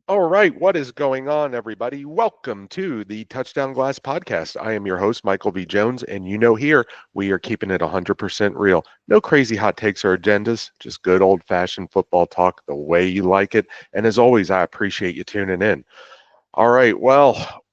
All right, what is going on, everybody? Welcome to the Touchdown Glass Podcast. I am your host, Michael V. Jones, and here we are keeping it 100% real. No crazy hot takes or agendas, just good old fashioned football talk the way you like it. And as always, I appreciate you tuning in. All right, well,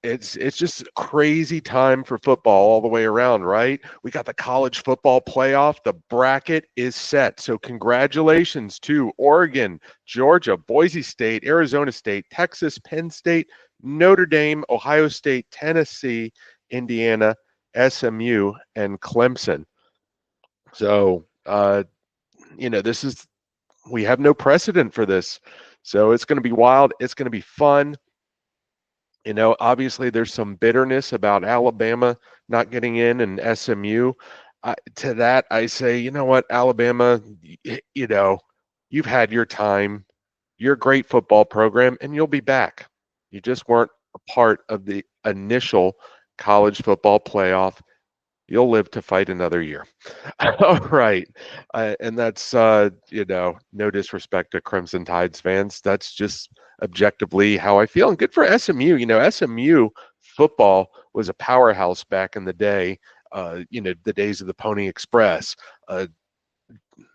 it's just a crazy time for football all the way around, right? We got the college football playoff. The bracket is set. So congratulations to Oregon, Georgia, Boise State, Arizona State, Texas, Penn State, Notre Dame, Ohio State, Tennessee, Indiana, SMU, and Clemson. So, this is we have no precedent for this. So it's going to be wild. It's going to be fun. Obviously there's some bitterness about Alabama not getting in and SMU. To that, I say, you know what, Alabama, you've had your time. You're a great football program, and you'll be back. You just weren't a part of the initial college football playoff. You'll live to fight another year. All right. And that's, no disrespect to Crimson Tides fans. That's just objectively how I feel. And good for SMU. SMU football was a powerhouse back in the day, the days of the Pony Express.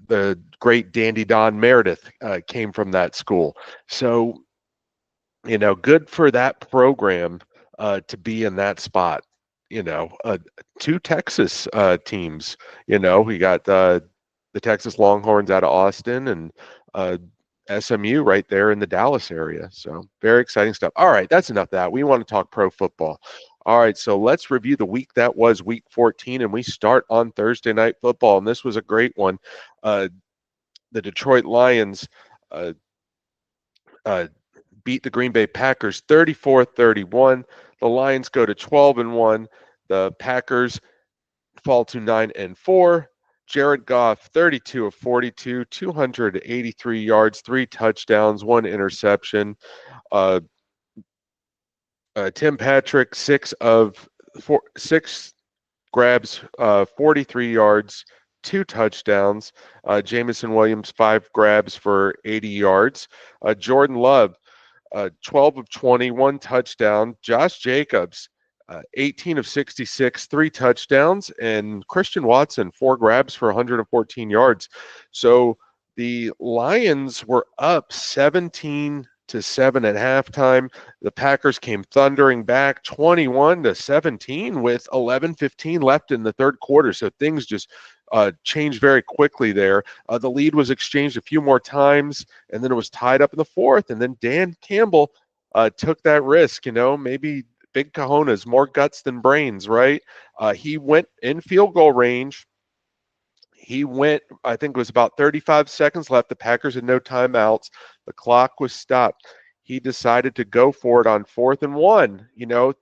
The great Dandy Don Meredith came from that school. So, good for that program to be in that spot. Two Texas teams. We got the Texas Longhorns out of Austin and uh, SMU right there in the Dallas area. So very exciting stuff. All right, that's enough of that. We want to talk pro football. All right, so let's review the week that was week 14, and we start on Thursday Night Football, and this was a great one. The Detroit Lions uh, uh, beat the Green Bay Packers 34-31. The Lions go to 12-1. The Packers fall to 9-4. Jared Goff, 32 of 42, 283 yards, 3 touchdowns, 1 interception. Uh, Tim Patrick, 6 grabs, 43 yards, 2 touchdowns. Jamison Williams, 5 grabs for 80 yards. Jordan Love, 12 of 21 touchdown. Josh Jacobs, 18 of 66, 3 touchdowns, and Christian Watson, 4 grabs for 114 yards. So the Lions were up 17-7 at halftime. The Packers came thundering back 21-17 with 11:15 left in the third quarter. So things just changed very quickly there. The lead was exchanged a few more times, and then it was tied up in the fourth. And then Dan Campbell took that risk, maybe big cojones, more guts than brains, right? He went in field goal range. I think it was about 35 seconds left. The Packers had no timeouts. The clock was stopped. He decided to go for it on 4th and 1.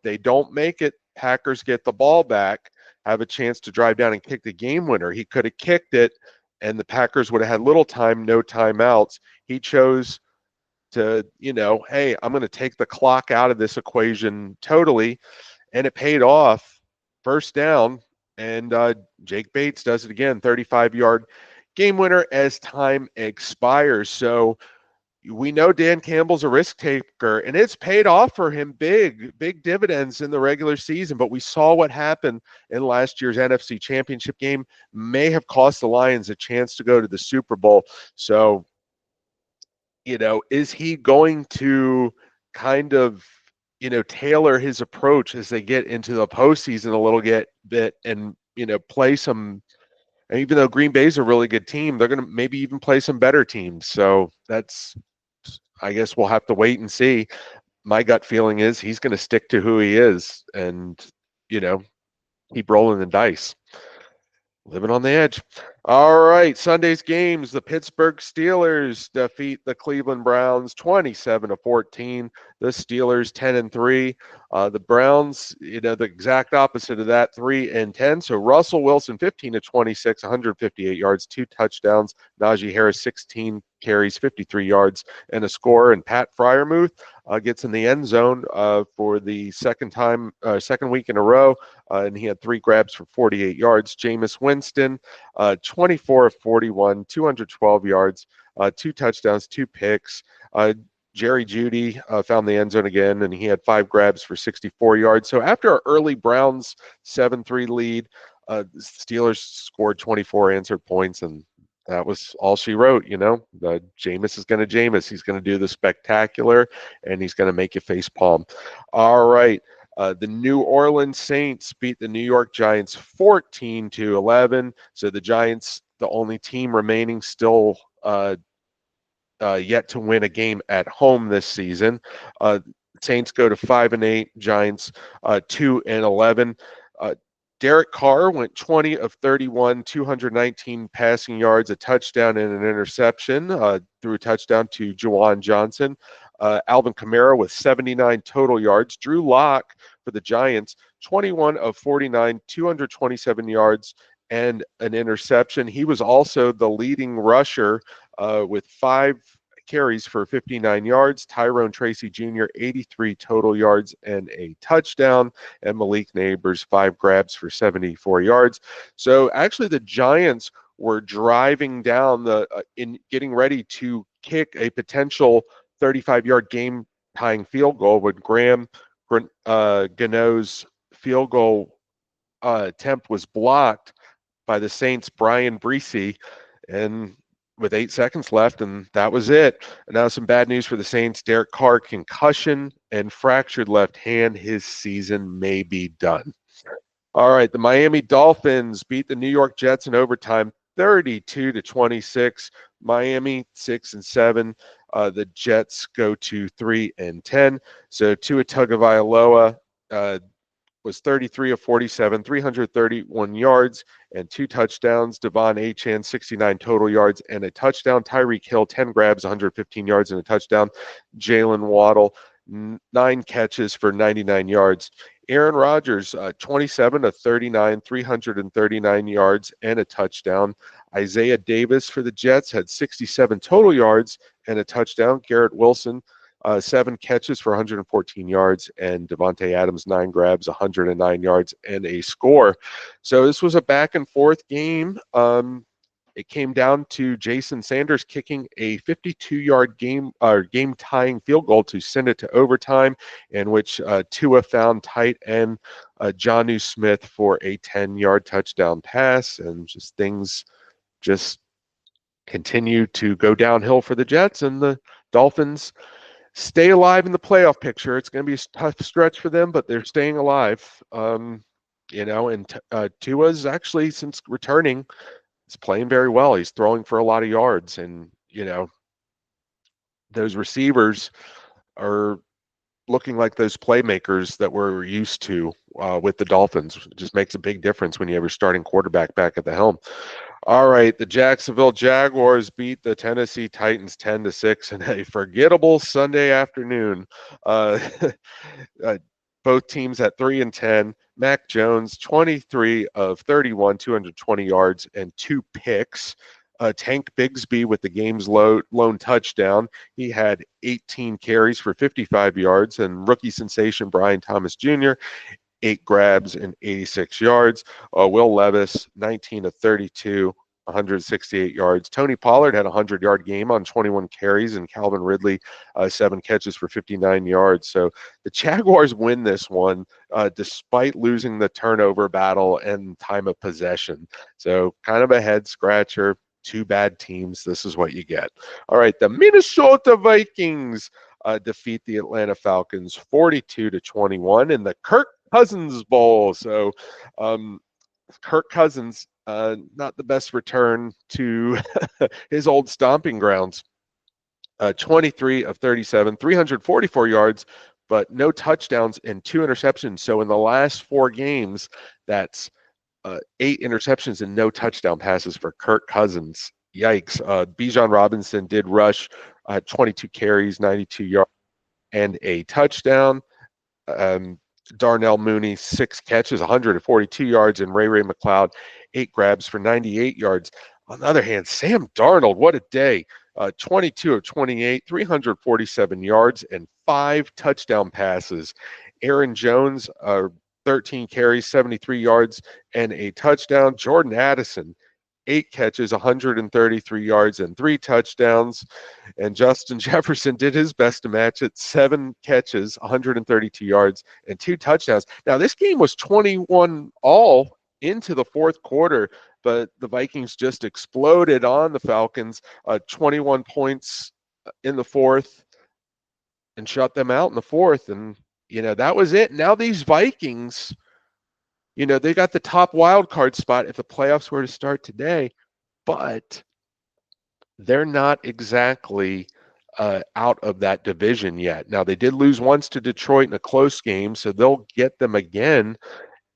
They don't make it. Packers get the ball back, have a chance to drive down and kick the game winner. He could have kicked it, and the Packers would have had little time, no timeouts. He chose to, hey, I'm going to take the clock out of this equation totally, and it paid off. First down, and Jake Bates does it again, 35-yard game winner as time expires. So we know Dan Campbell's a risk taker, and it's paid off for him big dividends in the regular season. But we saw what happened in last year's NFC Championship game may have cost the Lions a chance to go to the Super Bowl. So, is he going to kind of, tailor his approach as they get into the postseason a little bit and, play some, and even though Green Bay's a really good team, they're going to maybe even play some better teams. So I guess we'll have to wait and see. My gut feeling is he's going to stick to who he is and, keep rolling the dice. Living on the edge. All right, Sunday's games. The Pittsburgh Steelers defeat the Cleveland Browns 27-14. The Steelers 10-3. The Browns, the exact opposite of that, 3-10. So Russell Wilson 15-26, 158 yards, 2 touchdowns. Najee Harris 16 carries, 53 yards, and a score. And Pat Fryermuth gets in the end zone for the second week in a row, and he had 3 grabs for 48 yards. Jameis Winston, 24 of 41, 212 yards, 2 touchdowns, 2 picks. Jerry Jeudy found the end zone again, and he had 5 grabs for 64 yards. So after our early Browns 7-3 lead, the Steelers scored 24 answered points, and that was all she wrote. Jameis is going to Jameis. He's going to do the spectacular, and he's going to make you face palm. All right. The New Orleans Saints beat the New York Giants 14-11. So the Giants, the only team remaining still yet to win a game at home this season. Saints go to 5-8, Giants 2-11. Derek Carr went 20 of 31, 219 passing yards, a touchdown and an interception. Threw a touchdown to Juwan Johnson. Alvin Kamara with 79 total yards. Drew Lock for the Giants, 21 of 49, 227 yards and an interception. He was also the leading rusher with 5 carries for 59 yards. Tyrone Tracy Jr., 83 total yards and a touchdown. And Malik Neighbors, 5 grabs for 74 yards. So actually the Giants were driving down in getting ready to kick a potential 35-yard game-tying field goal when Graham Gano's field goal attempt was blocked by the Saints' Brian Breesy, and with 8 seconds left, and that was it. And now some bad news for the Saints. Derek Carr, concussion and fractured left hand. His season may be done. All right, the Miami Dolphins beat the New York Jets in overtime, 32-26. Miami 6-7. The Jets go to 3-10. So Tua Tagovailoa was 33 of 47, 331 yards and 2 touchdowns. Devon Achane, 69 total yards and a touchdown. Tyreek Hill, 10 grabs, 115 yards and a touchdown. Jalen Waddle, 9 catches for 99 yards. Aaron Rodgers, 27 of 39, 339 yards and a touchdown. Isaiah Davis for the Jets had 67 total yards and a touchdown. Garrett Wilson, 7 catches for 114 yards, and Devontae Adams, 9 grabs, 109 yards, and a score. So this was a back-and-forth game. It came down to Jason Sanders kicking a 52-yard game-tying field goal to send it to overtime, in which Tua found tight end Jonnu Smith for a 10-yard touchdown pass, and things just continue to go downhill for the Jets, and the Dolphins stay alive in the playoff picture. It's going to be a tough stretch for them, but they're staying alive. And Tua's actually, since returning, is playing very well. He's throwing for a lot of yards, and those receivers are looking like those playmakers that we're used to with the Dolphins. It just makes a big difference when you have your starting quarterback back at the helm. All right, the Jacksonville Jaguars beat the Tennessee Titans 10-6 in a forgettable Sunday afternoon. Both teams at 3-10. Mac Jones, 23 of 31, 220 yards and 2 picks. Tank Bigsby with the game's lone touchdown. He had 18 carries for 55 yards, and rookie sensation Brian Thomas Jr., 8 grabs and 86 yards. Will Levis, 19 of 32, 168 yards. Tony Pollard had a 100-yard game on 21 carries, and Calvin Ridley, 7 catches for 59 yards. So the Jaguars win this one despite losing the turnover battle and time of possession. So kind of a head-scratcher. 2 bad teams. This is what you get. All right, the Minnesota Vikings defeat the Atlanta Falcons 42-21 in the Kirk Cousins Bowl. So Kirk Cousins, not the best return to his old stomping grounds. 23 of 37, 344 yards, but no touchdowns and 2 interceptions. So in the last 4 games, that's 8 interceptions and no touchdown passes for Kirk Cousins. Yikes. Bijan Robinson did rush 22 carries, 92 yards, and a touchdown. Darnell Mooney, 6 catches, 142 yards, and Ray McLeod, 8 grabs for 98 yards. On the other hand, Sam Darnold, what a day. 22 of 28, 347 yards, and 5 touchdown passes. Aaron Jones, 13 carries, 73 yards, and a touchdown. Jordan Addison, 8 catches, 133 yards, and 3 touchdowns. And Justin Jefferson did his best to match it. 7 catches, 132 yards, and 2 touchdowns. Now, this game was 21 all into the fourth quarter, but the Vikings just exploded on the Falcons. 21 points in the fourth and shut them out in the fourth. And, that was it. Now these Vikings, they got the top wild card spot if the playoffs were to start today, but they're not exactly out of that division yet. Now, they did lose once to Detroit in a close game, so they'll get them again.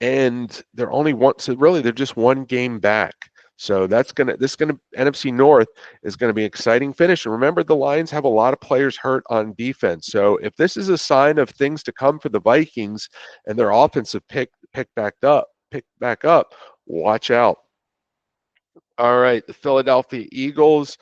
And they're only one, so really they're just one game back. So NFC North is going to be an exciting finish. And remember, the Lions have a lot of players hurt on defense. So if this is a sign of things to come for the Vikings and their offensive pick back up, watch out. All right, the Philadelphia Eagles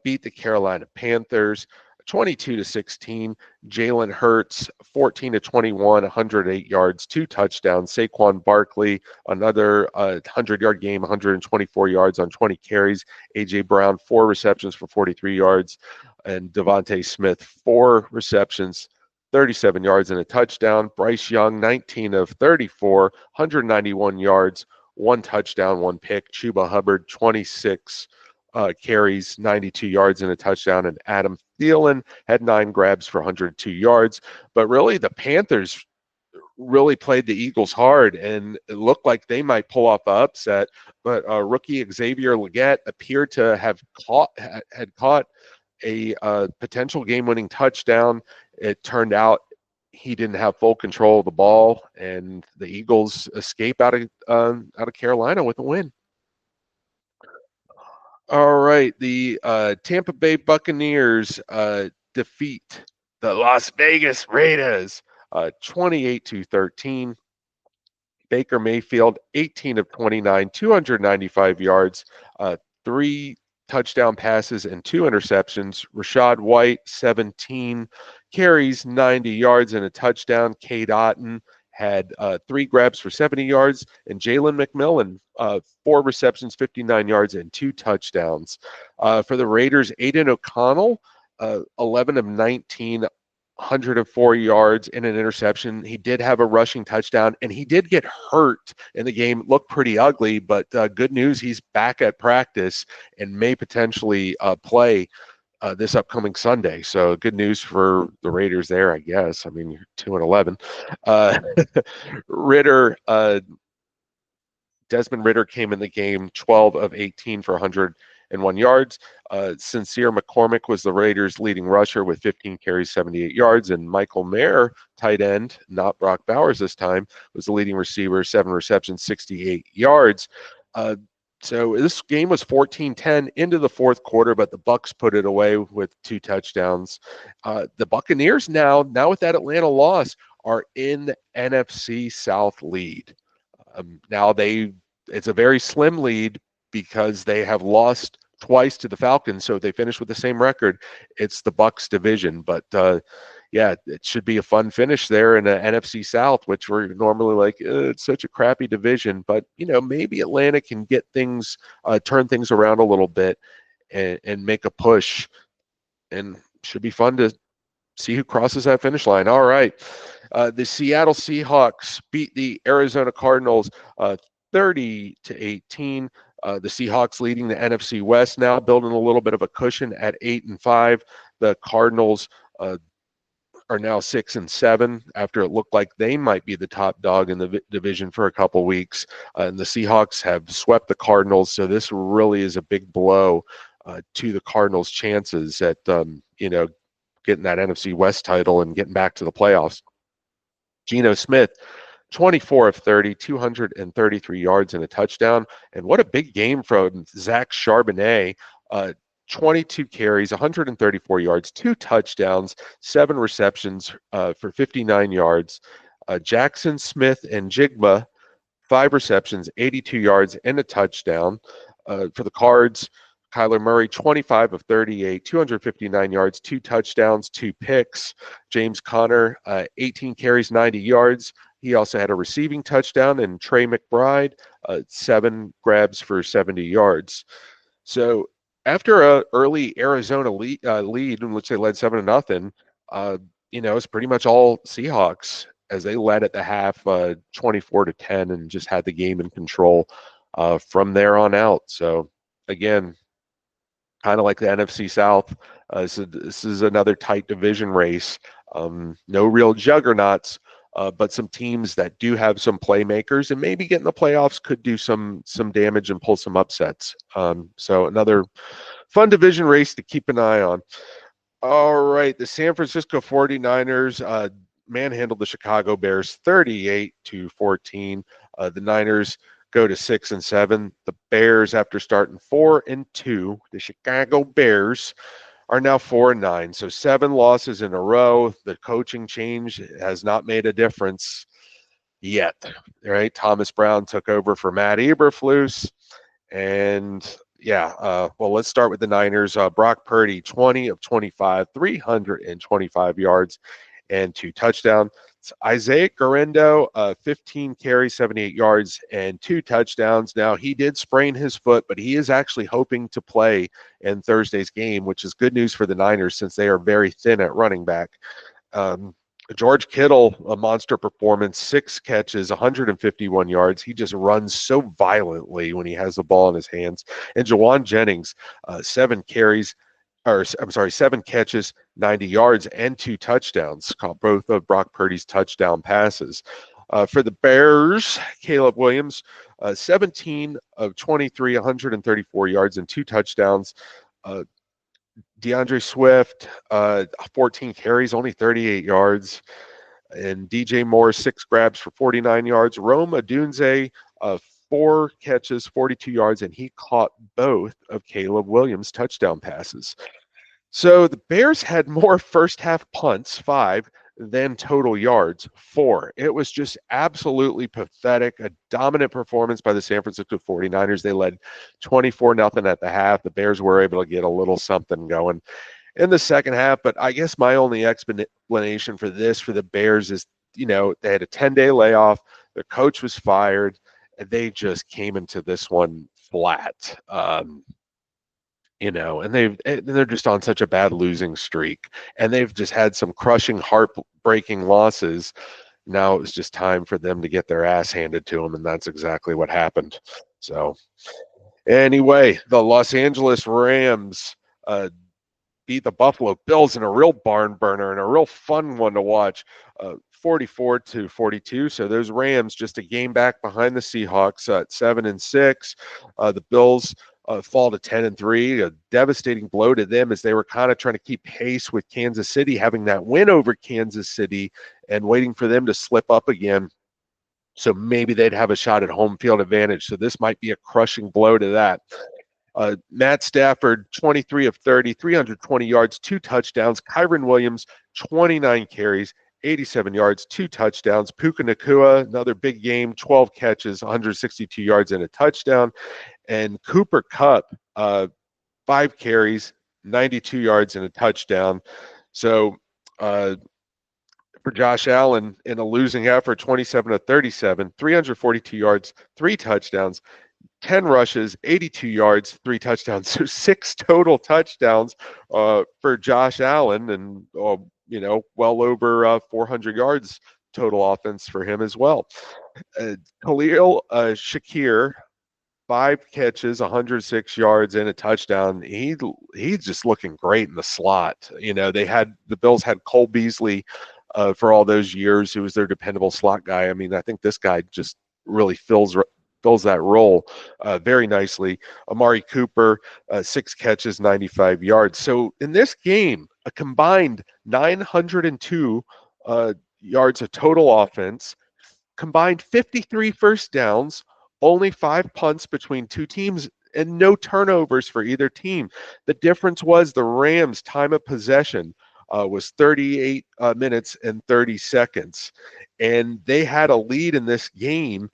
beat the Carolina Panthers 22-16. Jalen Hurts 14-21, 108 yards, 2 touchdowns. Saquon Barkley, another 100-yard game, 124 yards on 20 carries. A.J. Brown, 4 receptions for 43 yards. And Devontae Smith, 4 receptions, 37 yards and a touchdown. Bryce Young, 19 of 34, 191 yards, 1 touchdown, 1 pick. Chuba Hubbard, 26 carries, 92 yards and a touchdown. And Adam Thielen had 9 grabs for 102 yards. But really, the Panthers really played the Eagles hard, and it looked like they might pull off the upset. But rookie Xavier Legette appeared to have caught a potential game-winning touchdown. It turned out he didn't have full control of the ball, and the Eagles escape out of Carolina with a win. All right, the Tampa Bay Buccaneers defeat the Las Vegas Raiders 28-13. Baker Mayfield, 18 of 29, 295 yards, 3 touchdown passes and 2 interceptions. Rashad White, 17 carries, 90 yards and a touchdown. Cade Otton had 3 grabs for 70 yards. And Jalen McMillan, 4 receptions, 59 yards, and 2 touchdowns. For the Raiders, Aiden O'Connell, 11 of 19, 104 yards and an interception. He did have a rushing touchdown, and he did get hurt in the game. It looked pretty ugly, but good news, he's back at practice and may potentially play this upcoming Sunday. So good news for the Raiders there, I guess. I mean, you're 2-11. Desmond Ritter came in the game 12 of 18 for 101 yards. Sincere McCormick was the Raiders' leading rusher with 15 carries, 78 yards. And Michael Mayer, tight end, not Brock Bowers this time, was the leading receiver, 7 receptions, 68 yards. So this game was 14-10 into the fourth quarter, but the Bucs put it away with 2 touchdowns. The Buccaneers now with that Atlanta loss, are in the NFC South lead. Now it's a very slim lead because they have lost twice to the Falcons, so if they finish with the same record, it's the Bucs division. But it should be a fun finish there in the NFC South, which we're normally like, it's such a crappy division. But maybe Atlanta can get things, turn things around a little bit, and make a push, and should be fun to see who crosses that finish line. All right. The Seattle Seahawks beat the Arizona Cardinals 30-18. The Seahawks leading the NFC West now, building a little bit of a cushion at 8-5. The Cardinals are now 6-7 after it looked like they might be the top dog in the division for a couple weeks. And the Seahawks have swept the Cardinals, so this really is a big blow to the Cardinals' chances at getting that NFC West title and getting back to the playoffs. Geno Smith, 24 of 30, 233 yards and a touchdown. And what a big game from Zach Charbonnet. 22 carries, 134 yards, 2 touchdowns, 7 receptions for 59 yards. Jackson Smith and Jigba, 5 receptions, 82 yards and a touchdown. For the Cards, Kyler Murray, 25 of 38, 259 yards, 2 touchdowns, 2 picks. James Conner, 18 carries, 90 yards. He also had a receiving touchdown, and Trey McBride, 7 grabs for 70 yards. So after a early Arizona lead in which they led 7-0, it's pretty much all Seahawks as they led at the half 24-10 and just had the game in control from there on out. So again, kind of like the NFC South, so this is another tight division race. No real juggernauts, but some teams that do have some playmakers and maybe get in the playoffs could do some damage and pull some upsets. So another fun division race to keep an eye on. All right, the San Francisco 49ers manhandled the Chicago Bears 38-14. The Niners go to 6-7. The Bears, after starting 4-2, the Chicago Bears are now 4-9. So 7 losses in a row. The coaching change has not made a difference yet. Right? Thomas Brown took over for Matt Eberflus, and well, let's start with the Niners. Brock Purdy, 20 of 25, 325 yards and 2 touchdowns. Isaiah Guerrero, 15 carries, 78 yards, and 2 touchdowns. Now, he did sprain his foot, but he is actually hoping to play in Thursday's game, which is good news for the Niners since they are very thin at running back. George Kittle, a monster performance, 6 catches, 151 yards. He just runs so violently when he has the ball in his hands. And Jawan Jennings, 7 catches, 90 yards, and 2 touchdowns, caught both of Brock Purdy's touchdown passes. For the Bears, Caleb Williams, 17 of 23, 134 yards and 2 touchdowns. DeAndre Swift, 14 carries, only 38 yards. And DJ Moore, 6 grabs for 49 yards. Rome Odunze, 4 catches, 42 yards, and he caught both of Caleb Williams' touchdown passes. So the Bears had more first half punts, 5, than total yards, 4. It was just absolutely pathetic. A dominant performance by the San Francisco 49ers. They led 24-0 at the half. The Bears were able to get a little something going in the second half. But I guess my only explanation for this for the Bears is, they had a 10-day layoff. Their coach was fired. And they just came into this one flat. And they're just on such a bad losing streak, and they've just had some crushing, heartbreaking losses. Now it was just time for them to get their ass handed to them, and that's exactly what happened. So, anyway, the Los Angeles Rams beat the Buffalo Bills in a real barn burner and a real fun one to watch, 44-42. So those Rams just a game back behind the Seahawks at 7-6. The Bills fall to 10-3, a devastating blow to them as they were kind of trying to keep pace with Kansas City, having that win over Kansas City and waiting for them to slip up again. So maybe they'd have a shot at home field advantage. So this might be a crushing blow to that. Matt Stafford, 23 of 30, 320 yards, 2 touchdowns. Kyren Williams, 29 carries, 87 yards, 2 touchdowns. Puka Nacua, another big game, 12 catches, 162 yards and a touchdown. And Cooper Kupp, 5 carries, 92 yards and a touchdown. So for Josh Allen, in a losing effort, 27 of 37, 342 yards, 3 touchdowns. 10 rushes, 82 yards, 3 touchdowns. So 6 total touchdowns for Josh Allen, and well over 400 yards total offense for him as well. Khalil Shakir, 5 catches, 106 yards and a touchdown. He's just looking great in the slot. The Bills had Cole Beasley for all those years, who was their dependable slot guy. I mean, I think this guy just really fills that role very nicely. Amari Cooper, 6 catches, 95 yards. So in this game, a combined 902 yards of total offense, combined 53 first downs, only 5 punts between 2 teams, and no turnovers for either team. The difference was the Rams' time of possession was 38 minutes and 30 seconds. And they had a lead in this game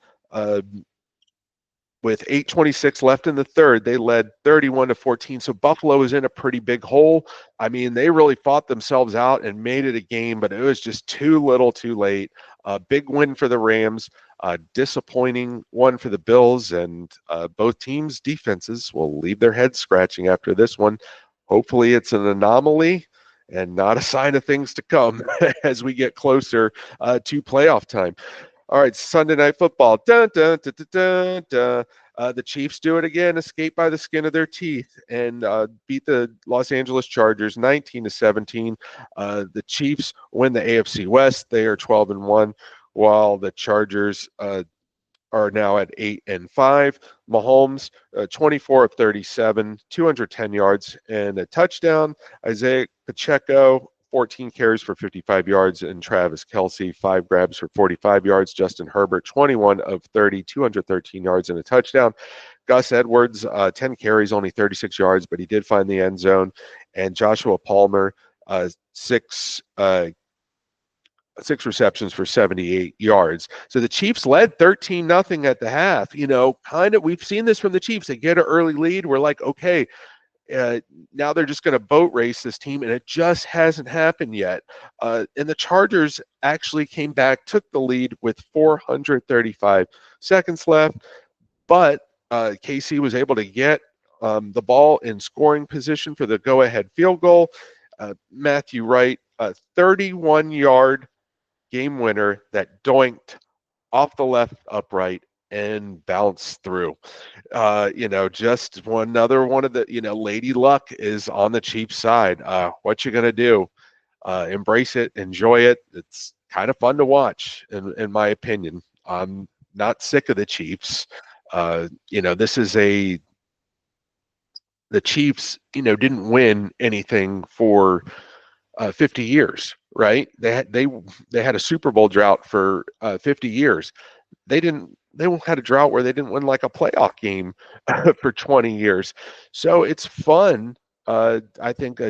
with 8:26 left in the third, they led 31-14. So Buffalo is in a pretty big hole. I mean, they really fought themselves out and made it a game, but it was just too little, too late. A big win for the Rams, a disappointing one for the Bills, and both teams' defenses will leave their heads scratching after this one. Hopefully, it's an anomaly and not a sign of things to come as we get closer to playoff time. All right, Sunday Night Football. Dun, dun, dun, dun, dun, dun. The Chiefs do it again, escape by the skin of their teeth, and beat the Los Angeles Chargers 19-17. The Chiefs win the AFC West. They are 12-1, while the Chargers are now at 8-5. Mahomes, 24 of 37, 210 yards and a touchdown. Isaiah Pacheco, 14 carries for 55 yards, and Travis Kelce, 5 grabs for 45 yards. Justin Herbert, 21 of 30, 213 yards and a touchdown. Gus Edwards, 10 carries, only 36 yards, but he did find the end zone. And Joshua Palmer, 6 receptions for 78 yards. So the Chiefs led 13-0 at the half. We've seen this from the Chiefs. They get an early lead. We're like, okay, now they're just going to boat race this team, and it just hasn't happened yet. And the Chargers actually came back, took the lead with 435 seconds left, but KC was able to get the ball in scoring position for the go-ahead field goal. Matthew Wright, a 31-yard game winner that doinked off the left upright and bounced through. Just another one of the, Lady Luck is on the Chiefs side. What you going to do? Embrace it, enjoy it. It's kind of fun to watch, in my opinion. I'm not sick of the Chiefs. This is the Chiefs, didn't win anything for 50 years, right? They had a Super Bowl drought for 50 years. They had a drought where they didn't win like a playoff game for 20 years. So it's fun. I think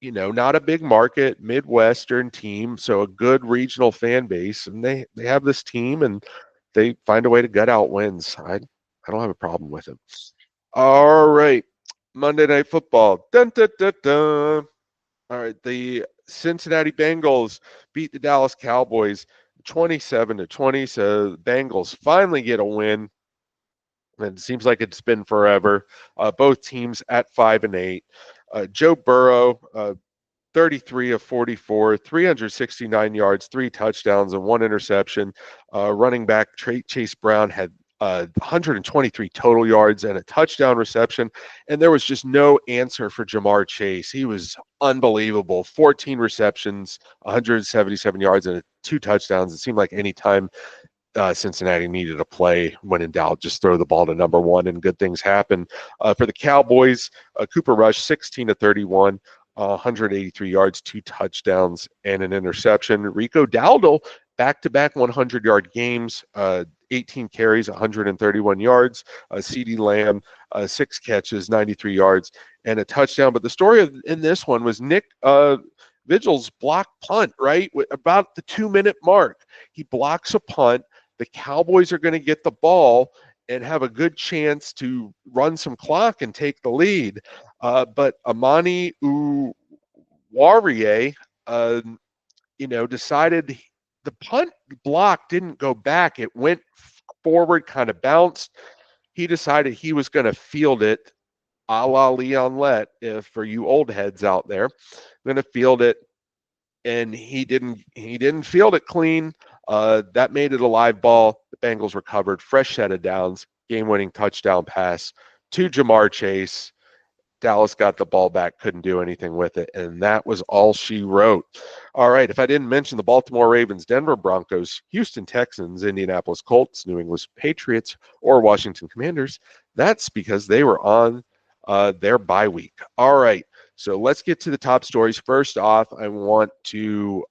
not a big market Midwestern team, so a good regional fan base, and they have this team and they find a way to gut out wins. I don't have a problem with it. All right, Monday Night Football. Dun, dun, dun, dun. All right, the Cincinnati Bengals beat the Dallas Cowboys 27-20. So the Bengals finally get a win. And it seems like it's been forever. Both teams at 5-8. Joe Burrow, 33 of 44, 369 yards, 3 touchdowns, and 1 interception. Running back Chase Brown had 123 total yards and a touchdown reception, and there was just no answer for Jamar Chase. He was unbelievable. 14 receptions, 177 yards, and 2 touchdowns. It seemed like any time Cincinnati needed a play, when in doubt, just throw the ball to number 1 and good things happen. For the Cowboys, Cooper Rush, 16 of 31, 183 yards, 2 touchdowns, and an interception. Rico Dowdle, back-to-back 100-yard games, 18 carries, 131 yards. CeeDee Lamb, 6 catches, 93 yards, and a touchdown. But the story in this one was Nick Vigil's block punt, right? About the 2-minute mark. He blocks a punt. The Cowboys are going to get the ball and have a good chance to run some clock and take the lead. But Amani Uwariye, decided the punt block didn't go back. It went forward, kind of bounced. He decided he was going to field it, a la Leon Lett, for you old heads out there. Going to field it, and he didn't field it clean. That made it a live ball. The Bengals recovered, fresh set of downs, game-winning touchdown pass to Jamar Chase. Dallas got the ball back, couldn't do anything with it, and that was all she wrote. All right, if I didn't mention the Baltimore Ravens, Denver Broncos, Houston Texans, Indianapolis Colts, New England Patriots, or Washington Commanders, that's because they were on their bye week. All right, so let's get to the top stories. First off, I want to,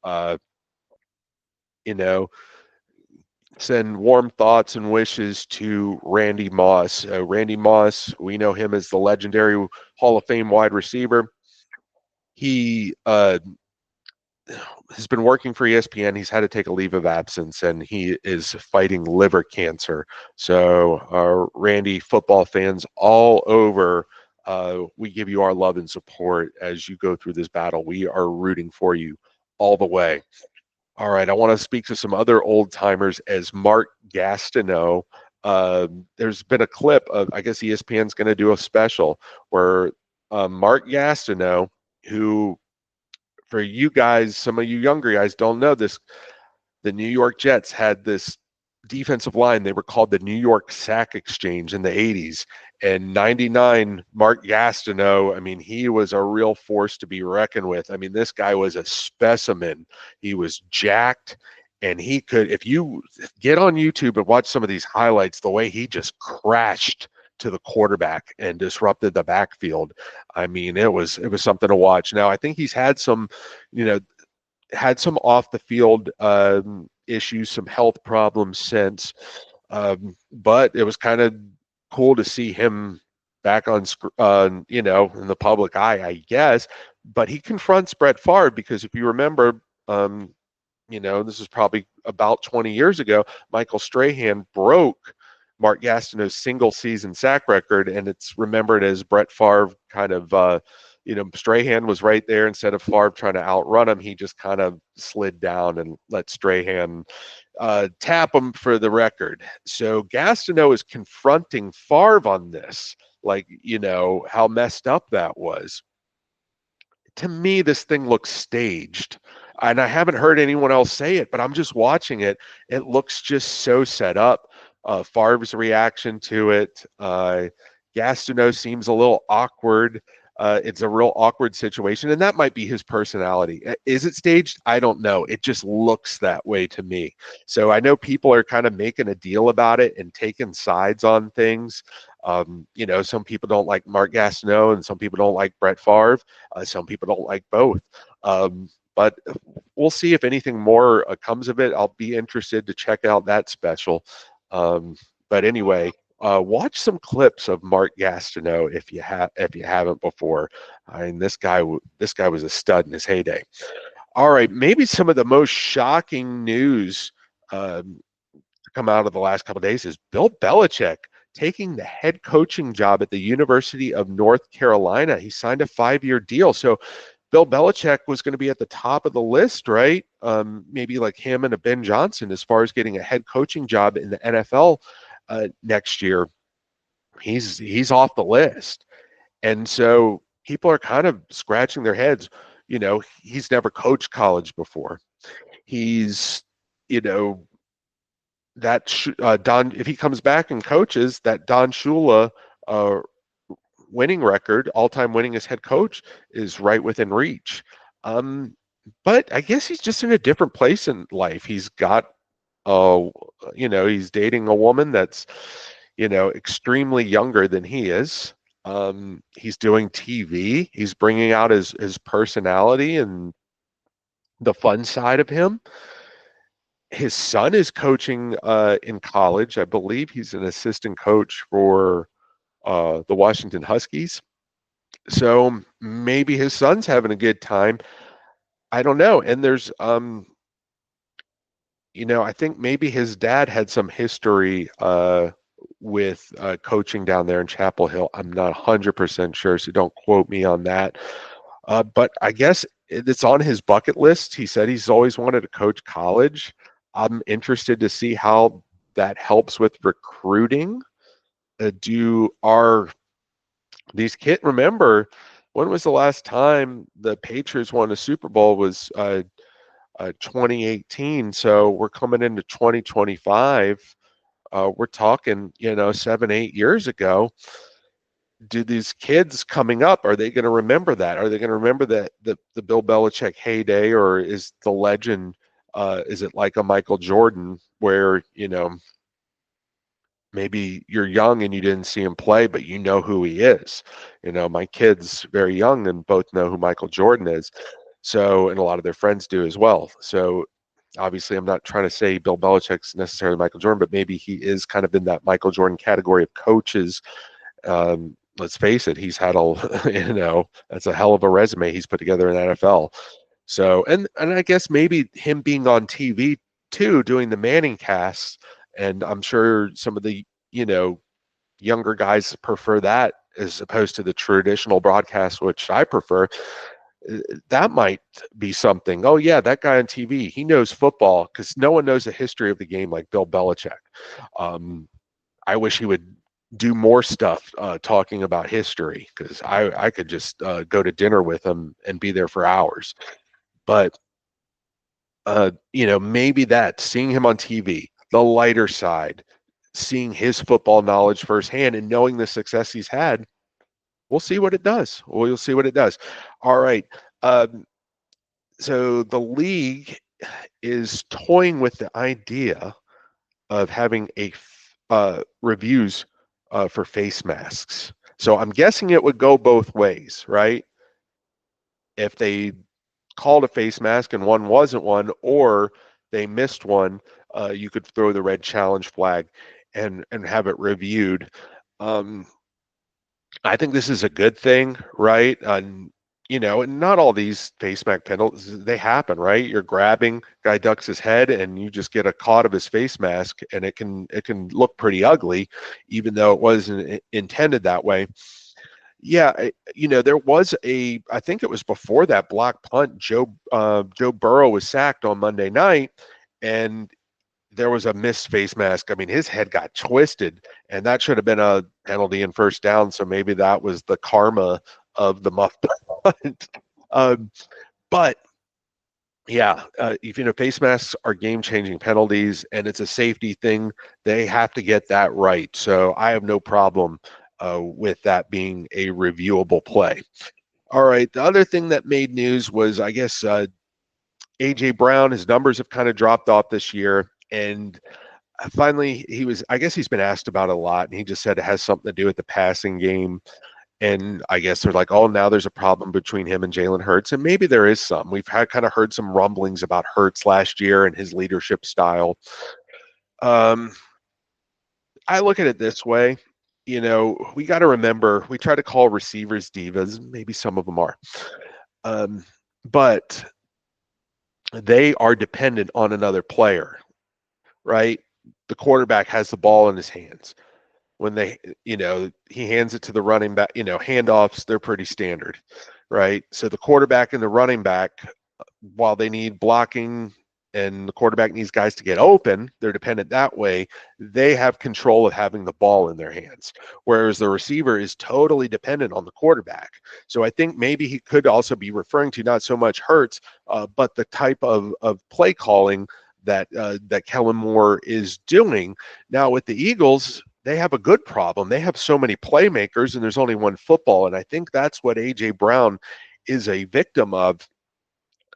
send warm thoughts and wishes to Randy Moss. Randy Moss, we know him as the legendary Hall of Fame wide receiver. He has been working for ESPN. He's had to take a leave of absence, and he is fighting liver cancer. So, Randy, football fans all over, we give you our love and support as you go through this battle. We are rooting for you all the way. All right, I want to speak to some other old timers as Mark Gastineau. There's been a clip of, I guess ESPN's going to do a special where Mark Gastineau, who for you guys, some of you younger guys don't know this, the New York Jets had this defensive line. They were called the New York Sack Exchange in the 80s. And 99, Mark Gastineau, I mean, he was a real force to be reckoned with. I mean, this guy was a specimen. He was jacked. And he could, if you get on YouTube and watch some of these highlights, the way he just crashed to the quarterback and disrupted the backfield. I mean, it was something to watch. Now, I think he's had some, you know, had some off the field issues, some health problems since, but it was kind of cool to see him back on, in the public eye, I guess. But he confronts Brett Favre because if you remember, this is probably about 20 years ago, Michael Strahan broke Mark Gastineau's single season sack record, and it's remembered as Brett Favre kind of, Strahan was right there. Instead of Favre trying to outrun him, he just kind of slid down and let Strahan tap him for the record. So Gastineau is confronting Favre on this, like, how messed up that was. To me, this thing looks staged. And I haven't heard anyone else say it, but I'm just watching it. It looks just so set up. Favre's reaction to it. Gastineau seems a little awkward. It's a real awkward situation, and that might be his personality. Is it staged? I don't know. It just looks that way to me. So I know people are kind of making a deal about it and taking sides on things. Some people don't like Mark Gastineau, and some people don't like Brett Favre. Some people don't like both. But we'll see if anything more comes of it. I'll be interested to check out that special. But anyway, watch some clips of Mark Gastineau if you haven't before. I mean, this guy was a stud in his heyday. All right, maybe some of the most shocking news to come out of the last couple of days is Bill Belichick taking the head coaching job at the University of North Carolina. He signed a 5-year deal. So Bill Belichick was going to be at the top of the list, right? Maybe like him and a Ben Johnson as far as getting a head coaching job in the NFL next year. He's off the list. And so people are kind of scratching their heads. He's never coached college before. He's, Don, if he comes back and coaches, that Don Shula winning record, all-time winningest head coach, is right within reach. But I guess he's just in a different place in life. He's got, he's dating a woman that's, extremely younger than he is. He's doing TV. He's bringing out his personality and the fun side of him. His son is coaching in college. I believe he's an assistant coach for the Washington Huskies. So maybe his son's having a good time. I don't know. And there's, I think maybe his dad had some history with coaching down there in Chapel Hill. I'm not 100% sure, so don't quote me on that. But I guess it's on his bucket list. He said he's always wanted to coach college. I'm interested to see how that helps with recruiting. These kids, remember, when was the last time the Patriots won a Super Bowl? Was 2018. So we're coming into 2025. We're talking, 7-8 years ago. Do these kids coming up, are they going to remember that? Are they going to remember that the Bill Belichick heyday, or is the legend, is it like a Michael Jordan where, maybe you're young and you didn't see him play, but you know who he is? My kid's very young and both know who Michael Jordan is. So, and a lot of their friends do as well. So obviously I'm not trying to say Bill Belichick's necessarily Michael Jordan, but maybe he is kind of in that Michael Jordan category of coaches. Let's face it, he's had that's a hell of a resume he's put together in the NFL. So, and I guess maybe him being on TV too, doing the Manning casts, and I'm sure some of the, younger guys prefer that as opposed to the traditional broadcast, which I prefer. That might be something. Oh yeah, that guy on TV, he knows football, because no one knows the history of the game like Bill Belichick. I wish he would do more stuff talking about history, because I could just go to dinner with him and be there for hours. But maybe that, seeing him on TV, the lighter side, seeing his football knowledge firsthand and knowing the success he's had, we'll see what it does. We'll see what it does. All right. Um, so the league is toying with the idea of having reviews for face masks. So I'm guessing it would go both ways, right? If they called a face mask and one wasn't one, or they missed one, you could throw the red challenge flag and have it reviewed. I think this is a good thing, right? And not all these face mask penalties, they happen, right? You're grabbing, guy ducks his head, and you just get a caught of his face mask, and it can look pretty ugly, even though it wasn't intended that way. Yeah, there was I think it was before that block punt, Joe Burrow was sacked on Monday night, and there was a missed face mask. I mean, his head got twisted, and that should have been a penalty and first down. So maybe that was the karma of the muff punt. um, but yeah, face masks are game-changing penalties, and it's a safety thing. They have to get that right. So I have no problem with that being a reviewable play. All right, the other thing that made news was, I guess, AJ Brown. His numbers have kind of dropped off this year, and finally I guess he's been asked about it a lot, and he just said it has something to do with the passing game. And I guess they're like, oh, now there's a problem between him and Jalen Hurts. And maybe there is some. We've kind of heard some rumblings about Hurts last year and his leadership style. Um, I look at it this way. We got to remember, we try to call receivers divas. Maybe some of them are. But they are dependent on another player, right? The quarterback has the ball in his hands. When he hands it to the running back, handoffs, they're pretty standard, right? So the quarterback and the running back, while they need blocking and the quarterback needs guys to get open, they're dependent that way. They have control of having the ball in their hands, whereas the receiver is totally dependent on the quarterback. So I think maybe he could also be referring to not so much Hurts, but the type of play calling that Kellen Moore is doing. Now with the Eagles, they have a good problem. They have so many playmakers, and there's only one football. And I think that's what A.J. Brown is a victim of.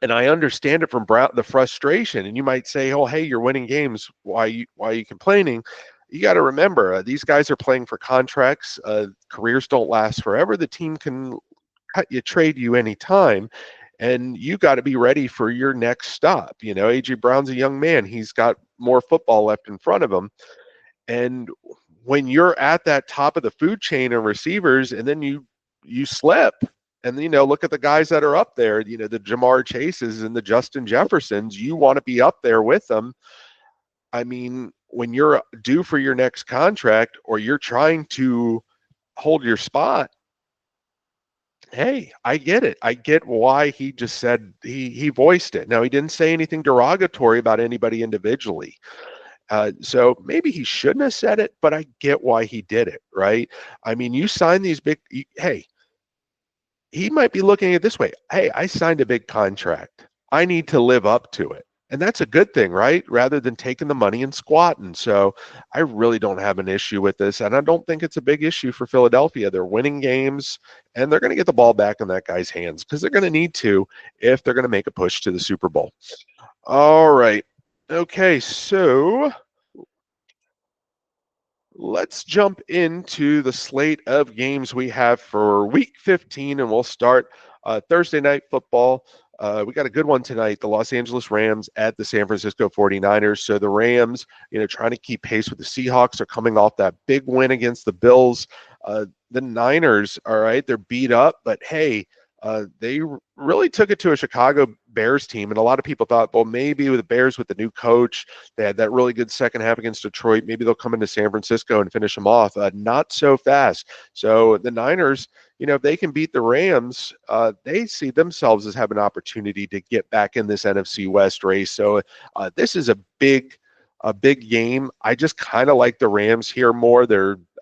And I understand it from Brown, the frustration. And you might say, oh, hey, you're winning games. Why are you complaining? You got to remember, these guys are playing for contracts. Careers don't last forever. The team can trade you anytime. And you got to be ready for your next stop. A.J. Brown's a young man. He's got more football left in front of him. And when you're at that top of the food chain of receivers, and then you slip, and look at the guys that are up there, the Jamar Chases and the Justin Jeffersons, you want to be up there with them. I mean, when you're due for your next contract, or you're trying to hold your spot, hey, I get it. I get why he just said, he voiced it. Now, he didn't say anything derogatory about anybody individually. So maybe he shouldn't have said it, but I get why he did it, right? I mean, you sign these hey, he might be looking at it this way. Hey, I signed a big contract. I need to live up to it. And that's a good thing, right? Rather than taking the money and squatting. So I really don't have an issue with this. And I don't think it's a big issue for Philadelphia. They're winning games, and they're going to get the ball back in that guy's hands, because they're going to need to if they're going to make a push to the Super Bowl. All right. Okay, so let's jump into the slate of games we have for Week 15, and we'll start Thursday night football. We got a good one tonight, the Los Angeles Rams at the San Francisco 49ers. So the Rams, trying to keep pace with the Seahawks, are coming off that big win against the Bills. The Niners, all right, they're beat up, but hey, they really took it to a Chicago Bears team, and a lot of people thought, well, maybe with the Bears with the new coach, they had that really good second half against Detroit. Maybe they'll come into San Francisco and finish them off. Not so fast. So the Niners, if they can beat the Rams, they see themselves as having an opportunity to get back in this NFC West race. So this is a big game. I just kind of like the Rams here more.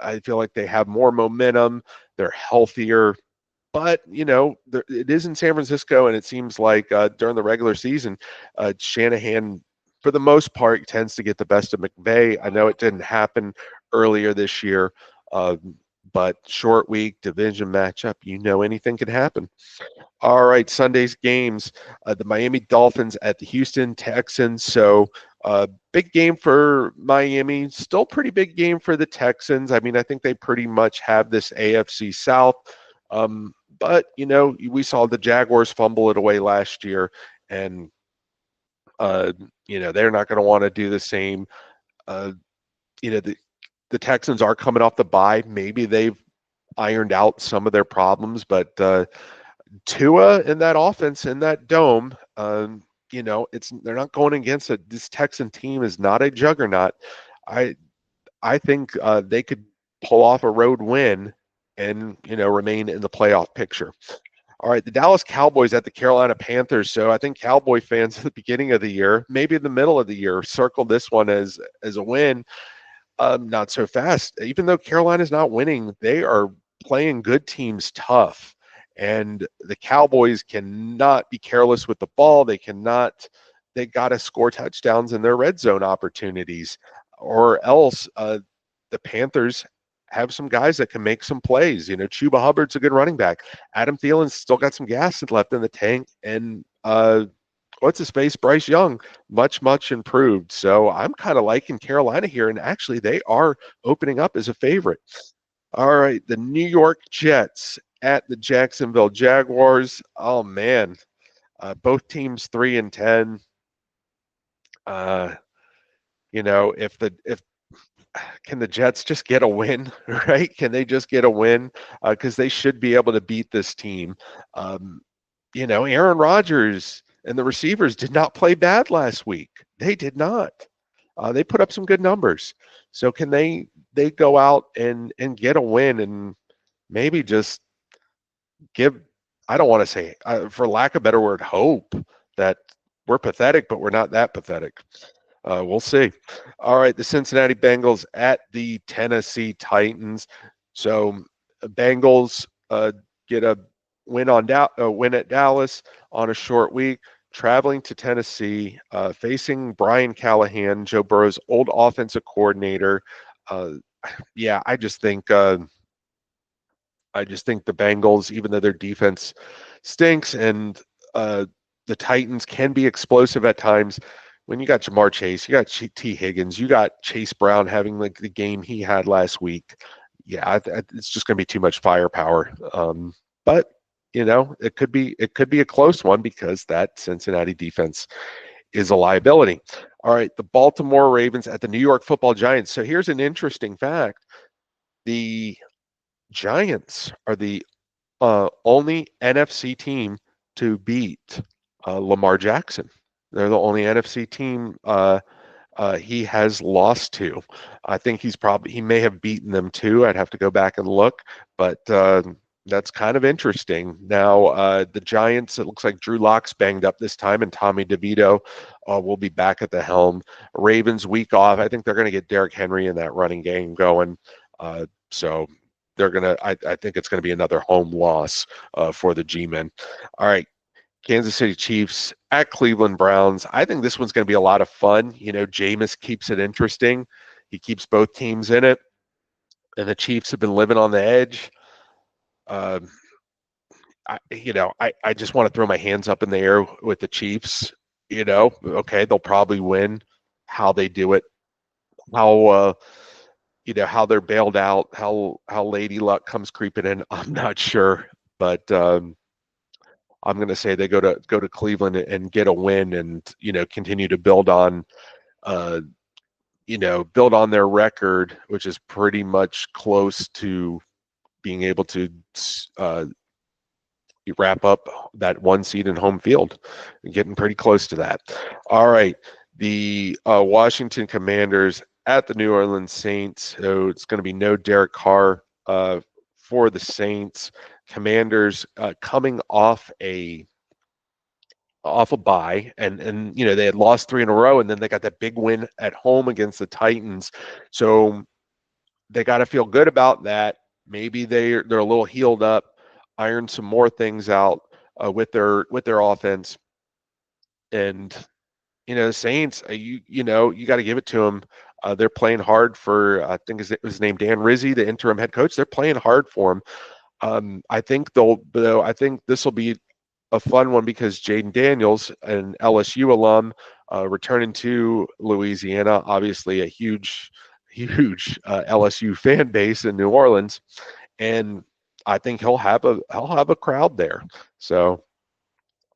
I feel like they have more momentum. They're healthier. But, it is in San Francisco, and it seems like during the regular season, Shanahan, for the most part, tends to get the best of McVay. I know it didn't happen earlier this year, uh, but short week, division matchup, anything can happen. All right, Sunday's games, the Miami Dolphins at the Houston Texans. So big game for Miami, still pretty big game for the Texans. I mean, I think they pretty much have this AFC South. But, we saw the Jaguars fumble it away last year, and, they're not going to want to do the same. Uh, the Texans are coming off the bye. Maybe they've ironed out some of their problems, but Tua in that offense, in that dome, they're not going against it. This Texan team is not a juggernaut. I I think they could pull off a road win and remain in the playoff picture. All right, the Dallas Cowboys at the Carolina Panthers. So I think Cowboy fans at the beginning of the year, maybe in the middle of the year, circle this one as a win. Not so fast. Even though Carolina's not winning, they are playing good teams tough. And the Cowboys cannot be careless with the ball. They got to score touchdowns in their red zone opportunities, or else the Panthers have some guys that can make some plays. Chuba Hubbard's a good running back. Adam Thielen's still got some gas left in the tank. And what's his face? Bryce Young, much improved. So I'm kind of liking Carolina here, and actually they are opening up as a favorite. All right, the New York Jets at the Jacksonville Jaguars. Oh man, both teams 3-10. If can the Jets just get a win, right? Can they just get a win? Because they should be able to beat this team. Aaron Rodgers and the receivers did not play bad last week. They did not. They put up some good numbers. So can they go out and get a win and maybe just give, I don't want to say, for lack of a better word, hope that we're pathetic, but we're not that pathetic. We'll see. All right, the Cincinnati Bengals at the Tennessee Titans. So Bengals get a win at Dallas on a short week, traveling to Tennessee, facing Brian Callahan, Joe Burrow's old offensive coordinator. Yeah, I just think the Bengals, even though their defense stinks, and the Titans can be explosive at times. When you got Jamar Chase, you got T. Higgins, you got Chase Brown having like the game he had last week. Yeah, it's just going to be too much firepower. But it could be a close one because that Cincinnati defense is a liability. All right, the Baltimore Ravens at the New York Football Giants. So here's an interesting fact: the Giants are the only NFC team to beat Lamar Jackson. They're the only NFC team he has lost to. I think he may have beaten them too. I'd have to go back and look, but that's kind of interesting. Now, the Giants, it looks like Drew Lock's banged up this time, and Tommy DeVito will be back at the helm. Ravens week off. I think they're going to get Derrick Henry in that running game going. So they're going to, I think it's going to be another home loss for the G-men. All right. Kansas City Chiefs at Cleveland Browns. I think this one's going to be a lot of fun. Jameis keeps it interesting. He keeps both teams in it. And the Chiefs have been living on the edge. I just want to throw my hands up in the air with the Chiefs. Okay, they'll probably win. How they do it, how they're bailed out, how Lady Luck comes creeping in, I'm not sure. But I'm going to say they go to Cleveland and get a win, and continue to build on their record, which is pretty much close to being able to you wrap up that one seed in home field, getting pretty close to that. All right, the Washington Commanders at the New Orleans Saints. So it's going to be no Derek Carr for the Saints. Commanders coming off a bye, and they had lost three in a row, and then they got that big win at home against the Titans. So they got to feel good about that. Maybe they're a little healed up, iron some more things out with their offense, and the Saints. You got to give it to them. They're playing hard for I think his name Dan Rizzi, the interim head coach. They're playing hard for him. I think I think this will be a fun one because Jaden Daniels, an LSU alum, returning to Louisiana, obviously a huge LSU fan base in New Orleans, and I think he'll have a crowd there. So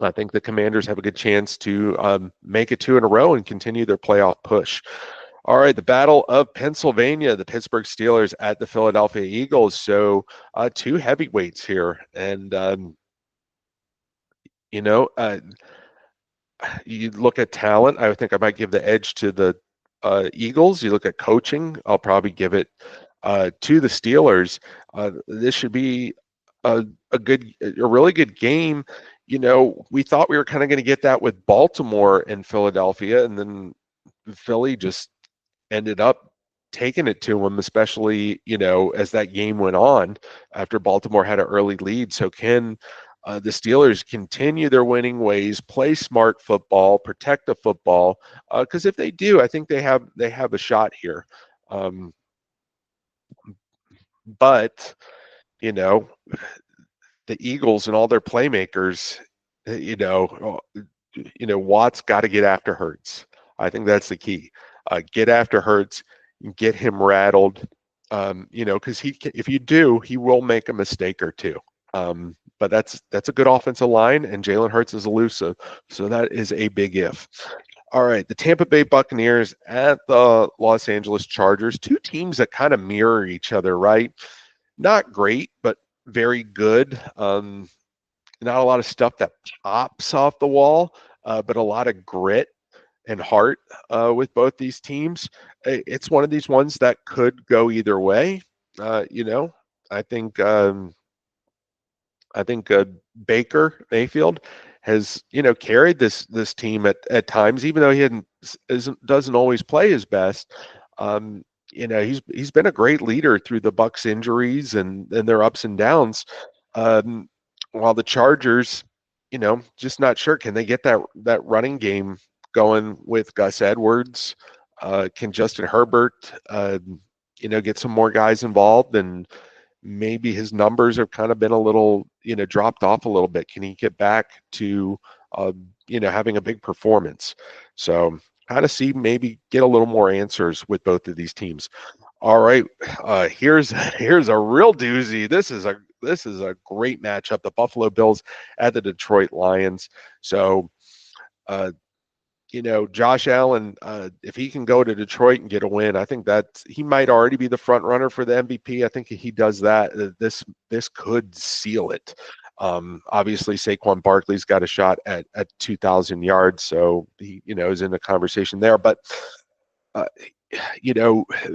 I think the Commanders have a good chance to make it two in a row and continue their playoff push. All right, the Battle of Pennsylvania, the Pittsburgh Steelers at the Philadelphia Eagles. So two heavyweights here, and you know, uh, you look at talent, I think I might give the edge to the Eagles. You look at coaching, I'll probably give it to the Steelers. This should be a really good game. We thought we were kind of going to get that with Baltimore and Philadelphia, and then Philly just ended up taking it to them, especially, as that game went on after Baltimore had an early lead. So can the Steelers continue their winning ways, play smart football, protect the football? Because if they do, I think they have a shot here. Um, but you know, the Eagles and all their playmakers, Watt's got to get after Hurts. I think that's the key. Get after Hurts, get him rattled. Because if you do, he will make a mistake or two. But that's a good offensive line, and Jalen Hurts is elusive, so that is a big if. All right, the Tampa Bay Buccaneers at the Los Angeles Chargers, two teams that kind of mirror each other, right? Not great, but very good. Not a lot of stuff that pops off the wall, but a lot of grit and heart with both these teams. It's one of these ones that could go either way. I think Baker Mayfield has carried this team at times, even though he doesn't always play his best. He's been a great leader through the Bucs injuries and their ups and downs. Um, while the Chargers, just not sure. Can they get that running game going with Gus Edwards? Can Justin Herbert, get some more guys involved? And maybe his numbers have kind of been a little, dropped off a little bit. Can he get back to, having a big performance? So kind of see maybe get a little more answers with both of these teams. All right, here's a real doozy. This is a great matchup. The Buffalo Bills at the Detroit Lions. So, Josh Allen, if he can go to Detroit and get a win, I think that he might already be the front runner for the MVP. I think if he does that, this could seal it. Obviously, Saquon Barkley's got a shot at 2,000 yards, so he is in the conversation there. But uh,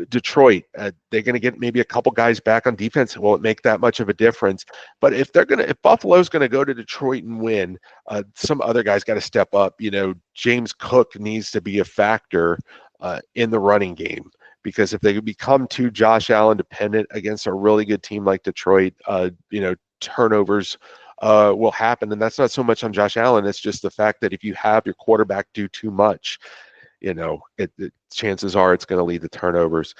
Detroit, they're going to get maybe a couple guys back on defense. Will it make that much of a difference? But if Buffalo's going to go to Detroit and win, some other guys got to step up. James Cook needs to be a factor in the running game, because if they become too Josh Allen dependent against a really good team like Detroit, turnovers will happen. And that's not so much on Josh Allen. It's just the fact that if you have your quarterback do too much, chances are it's going to lead to turnovers.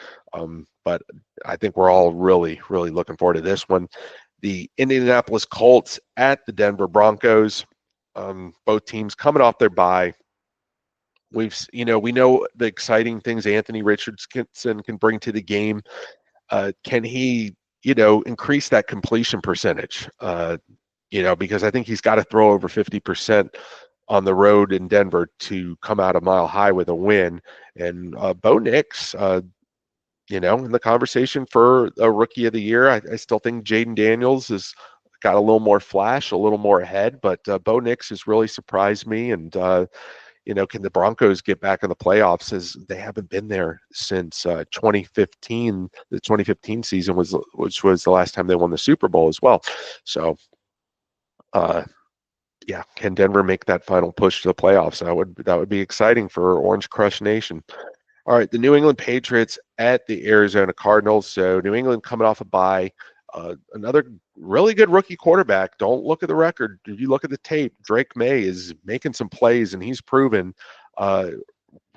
But I think we're all really, really looking forward to this one. The Indianapolis Colts at the Denver Broncos. Both teams coming off their bye. We know the exciting things Anthony Richardson can bring to the game. Can he, increase that completion percentage? Because I think he's got to throw over 50% on the road in Denver to come out a mile high with a win. And Bo Nix, in the conversation for a rookie of the year, I still think Jaden Daniels is got a little more flash, a little more ahead, but Bo Nix has really surprised me. And can the Broncos get back in the playoffs, as they haven't been there since 2015? The 2015 season which was the last time they won the Super Bowl as well. So, yeah, can Denver make that final push to the playoffs? That would be exciting for Orange Crush Nation. All right, the New England Patriots at the Arizona Cardinals. So New England coming off a bye. Another really good rookie quarterback. Don't look at the record. If you look at the tape, Drake May is making some plays, and he's proven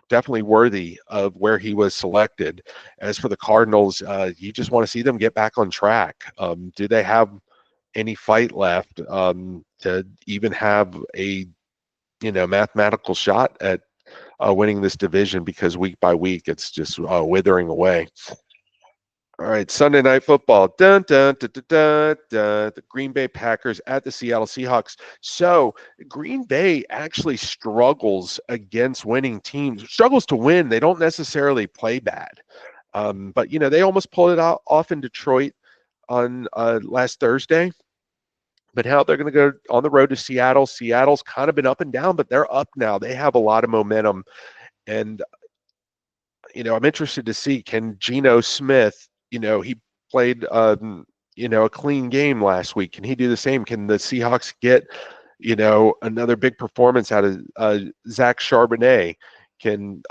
definitely worthy of where he was selected. As for the Cardinals, you just want to see them get back on track. Do they have any fight left to even have a mathematical shot at winning this division? Because week by week it's just withering away. All right, Sunday Night Football. Dun, dun, dun, dun, dun, dun. The Green Bay Packers at the Seattle Seahawks. So Green Bay actually struggles against winning teams. Struggles to win. They don't necessarily play bad. But they almost pulled it off in Detroit on last Thursday. But how they're going to go on the road to Seattle. Seattle's kind of been up and down, but they're up now. They have a lot of momentum. And, I'm interested to see, can Geno Smith, he played, a clean game last week. Can he do the same? Can the Seahawks get, another big performance out of Zach Charbonnet? Can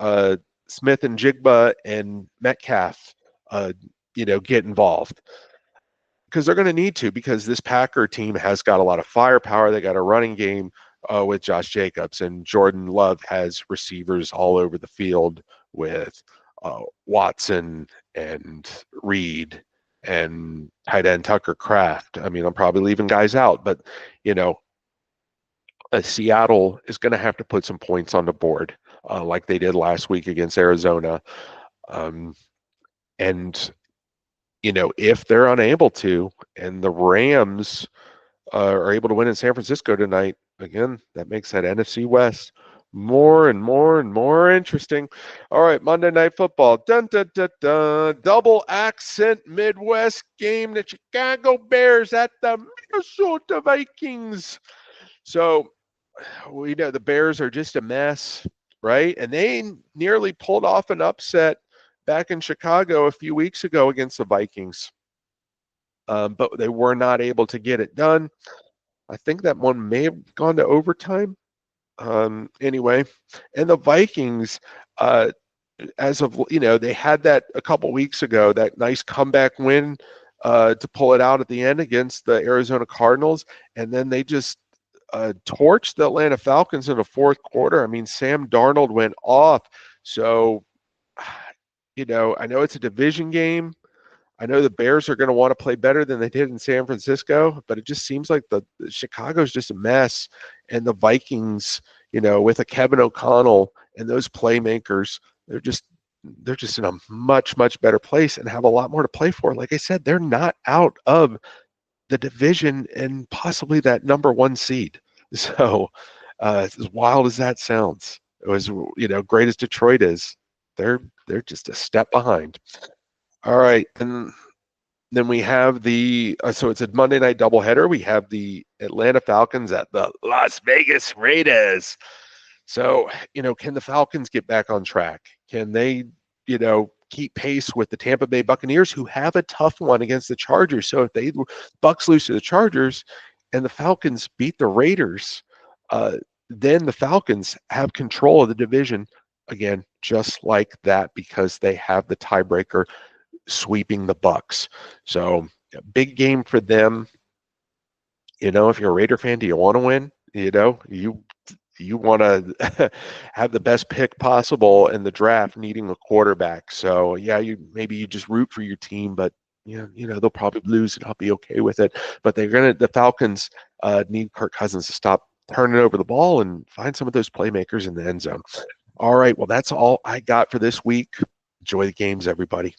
Smith and Jigba and Metcalf, get involved? Because they're going to need to, because this Packer team has got a lot of firepower. They got a running game with Josh Jacobs, and Jordan Love has receivers all over the field with Watson and Reed and tight end Tucker Kraft. I mean, I'm probably leaving guys out, but Seattle is going to have to put some points on the board like they did last week against Arizona. And if they're unable to, and the Rams are able to win in San Francisco tonight, again, that makes that NFC West more and more and more interesting. All right, Monday Night Football. Dun, dun, dun, dun. Double accent Midwest game. The Chicago Bears at the Minnesota Vikings. So we know the Bears are just a mess, right? And they nearly pulled off an upset back in Chicago a few weeks ago against the Vikings. But they were not able to get it done. I think that one may have gone to overtime. Anyway, and the Vikings, as of, they had that a couple weeks ago, that nice comeback win to pull it out at the end against the Arizona Cardinals. And then they just torched the Atlanta Falcons in the fourth quarter. I mean, Sam Darnold went off. So, I know it's a division game. I know the Bears are going to want to play better than they did in San Francisco, but it just seems like the Chicago's just a mess. And the Vikings, with a Kevin O'Connell and those playmakers, they're just in a much, much better place and have a lot more to play for. Like I said, they're not out of the division and possibly that number one seed. So as wild as that sounds, it was, great as Detroit is, they're just a step behind. All right, and then we have so it's a Monday night doubleheader. We have the Atlanta Falcons at the Las Vegas Raiders. So, can the Falcons get back on track? Can they, keep pace with the Tampa Bay Buccaneers, who have a tough one against the Chargers? So if Bucks lose to the Chargers and the Falcons beat the Raiders, then the Falcons have control of the division again, just like that, because they have the tiebreaker, sweeping the Bucks. So big game for them. If you're a Raider fan, do you want to win? You want to have the best pick possible in the draft, needing a quarterback. So yeah, maybe you just root for your team, but they'll probably lose and I'll be okay with it. But the Falcons need Kirk Cousins to stop turning over the ball and find some of those playmakers in the end zone. All right, well, that's all I got for this week. Enjoy the games, everybody.